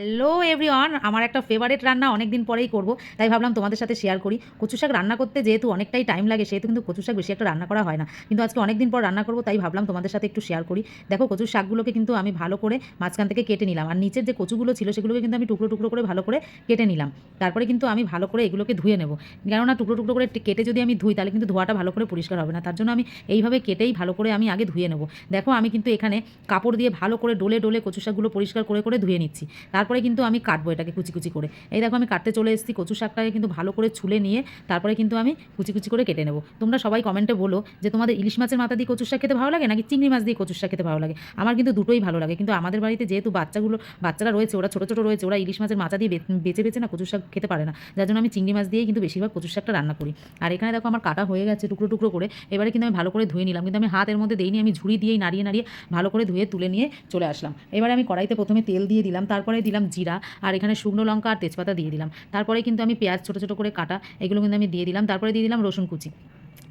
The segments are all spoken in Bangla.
হ্যালো এভরিওয়ান, আমার একটা ফেভারিট রান্না অনেক দিন পরেই করব, তাই ভাবলাম তোমাদের সাথে শেয়ার করি। কচু শাক রান্না করতে যেহেতু অনেকটাই টাইম লাগে, সেহেতু কিন্তু কচু শাক বেশি একটা রান্না করা হয় না, কিন্তু আজকে অনেক দিন পর রান্না করব, তাই ভাবলাম তোমাদের সাথে একটু শেয়ার করি। দেখো, কচুর শাকগুলোকে কিন্তু আমি ভালো করে মাঝখান থেকে কেটে নিলাম, আর নিচের যে কচুগুলো ছিল সেগুলোকে কিন্তু আমি টুকরো টুকরো করে ভালো করে কেটে নিলাম। তারপরে কিন্তু আমি ভালো করে এগুলোকে ধুয়ে নেব, কেননা টুকরো টুকরো করে কেটে যদি আমি ধুই তাহলে কিন্তু ধোয়াটা ভালো করে পরিষ্কার হবে না, তার জন্য আমি এইভাবে কেটেই ভালো করে আমি আগে ধুয়ে নেব। দেখো, আমি কিন্তু এখানে কাপড় দিয়ে ভালো করে ডলে ডলে কচু শাকগুলো পরিষ্কার করে করে ধুয়ে নিচ্ছি। তারপরে কিন্তু আমি কাটবো এটাকে কুচি কুচি করে। এই দেখো, আমি কাটতে চলে এসেছি। কচু শাকটাকে কিন্তু ভালো করে ছুলে নিয়ে তারপরে কিন্তু আমি কুচি কুচি করে কেটে নেব। তোমরা সবাই কমেন্টে বলো যে তোমাদের ইলিশ মাছের মাথা দিয়ে কচু শাক খেতে ভালো লাগে নাকি চিংড়ি মাছ দিয়ে কচু শাক খেতে ভালো লাগে। আমার কিন্তু দুটোই ভালো লাগে, কিন্তু আমাদের বাড়িতে যেহেতু বাচ্চারা রয়েছে, ওরা ছোটো ছোটো রয়েছে, ওরা ইলিশ মাছের মাথা দিয়ে বেছে বেছে না কচু শাক খেতে পারে না, যার জন্য আমি চিংড়ি মাছ দিয়েই কিন্তু বেশিরভাগ কচু শাকটা রান্না করি। আর এখানে দেখো, আমার কাটা হয়ে গেছে টুকরো টুকরো করে। এবারে কিন্তু আমি ভালো করে ধুয়ে নিলাম, কিন্তু আমি হাতের মধ্যে দিইনি, আমি ঝুড়ি দিয়েই নাড়িয়ে নাড়িয়ে ভালো করে ধুয়ে তুলে নিয়ে চলে আসলাম। এবারে আমি কড়াইতে প্রথমে তেল দিয়ে দিলাম, তারপরে দিলাম জিরা, আর এখানে শুকনো লঙ্কা আর তেজপাতা দিয়ে দিলাম। তারপরে কিন্তু আমি পেঁয়াজ ছোটো ছোটো করে কাটা এগুলো কিন্তু আমি দিয়ে দিলাম। তারপরে দিয়ে দিলাম রসুন কুচি।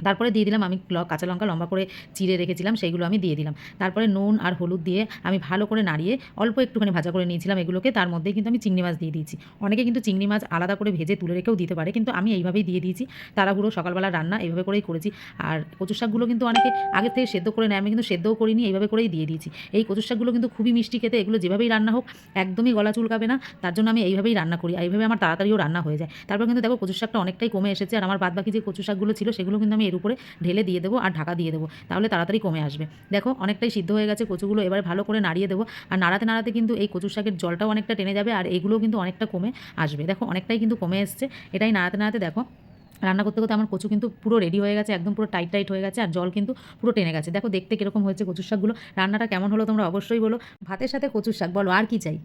তারপরে দিয়ে দিলাম আমি কাঁচা লঙ্কা লম্বা করে চিড়ে রেখেছিলাম, সেইগুলো আমি দিয়ে দিলাম। তারপরে নুন আর হলুদ দিয়ে আমি ভালো করে নাড়িয়ে অল্প একটুখানি ভাজা করে নিয়েছিলাম এগুলোকে। তার মধ্যেই কিন্তু আমি চিংড়ি মাছ দিয়ে দিয়েছি। অনেকে কিন্তু চিংড়ি মাছ আলাদা করে ভেজে তুলে রেখেও দিতে পারে, কিন্তু আমি এইভাবেই দিয়ে দিয়েছি। তাড়াহুড়ো সকালবেলা রান্না, এইভাবে করেই করেছি। আর কচু শাকগুলো কিন্তু অনেকে আগে থেকে সেদ্ধ করে নেয়, আমি কিন্তু সেদ্ধও করিনি, এইভাবে করেই দিয়ে দিয়েছি। এই কচু শাকগুলো কিন্তু খুবই মিষ্টি খেতে, এগুলো যেভাবেই রান্না হোক একদমই গলা চুলকাবে না, তার জন্য আমি এইভাবেই রান্না করি। এইভাবে আমার তাড়াতাড়িও রান্না হয়ে যায়। তারপর কিন্তু দেখো, কচু শাকটা অনেকটাই কমে এসেছে, আর আমার বাদবাকি যে কচু শাকগুলো ছিল সেগুলো কিন্তু আমি এর উপরে ঢেলে দিয়ে দেবো আর ঢাকা দিয়ে দেবো, তাহলে তাড়াতাড়ি কমে আসবে। দেখো, অনেকটাই সিদ্ধ হয়ে গেছে কচুগুলো। এবার ভালো করে নাড়িয়ে দেবো, আর নাড়াতে নাড়াতে কিন্তু এই কচু শাকের জলটাও অনেকটা টেনে যাবে, আর এগুলোও কিন্তু অনেকটা কমে আসবে। দেখো, অনেকটাই কিন্তু কমে এসছে। এটাই নাড়াতে নাড়াতে দেখো, রান্না করতে করতে আমার কচু কিন্তু পুরো রেডি হয়ে গেছে, একদম পুরো টাইট টাইট হয়ে গেছে, আর জল কিন্তু পুরো টেনে গেছে। দেখো, দেখতে কীরকম হয়েছে কচুর শাকগুলো। রান্নাটা কেমন হলো তোমরা অবশ্যই বলো। ভাতের সাথে কচুর শাক, বলো আর কি চাই।